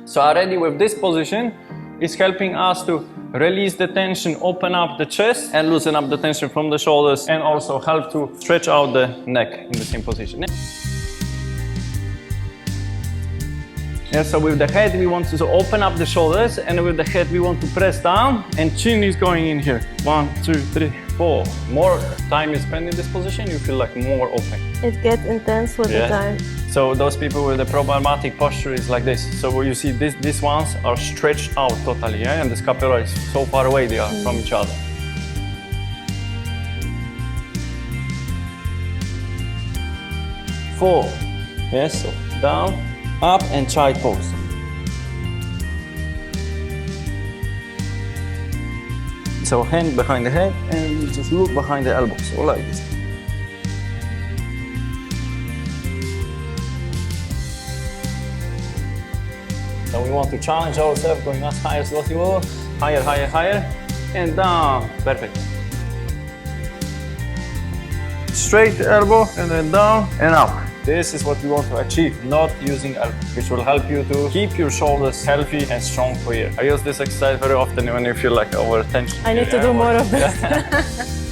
So already with this position, it's helping us to release the tension, open up the chest and loosen up the tension from the shoulders, and also help to stretch out the neck in the same position. Yeah, so with the head we want to open up the shoulders, and with the head we want to press down, and chin is going in here. 1, 2, 3, 4. More time you spend in this position, you feel like more open. It gets intense with the time. So those people with the problematic posture is like this. So where you see these ones are stretched out totally, yeah? And the scapula is so far away they are from each other. Four. Yes, so down, up and child pose. So hand behind the head and you just look behind the elbows, so like this. So we want to challenge ourselves, going as high as possible. Higher, higher, higher, and down. Perfect. Straight elbow, and then down and up. This is what we want to achieve, not using elbow, which will help you to keep your shoulders healthy and strong for you. I use this exercise very often when you feel like over tension. I need to do more of this.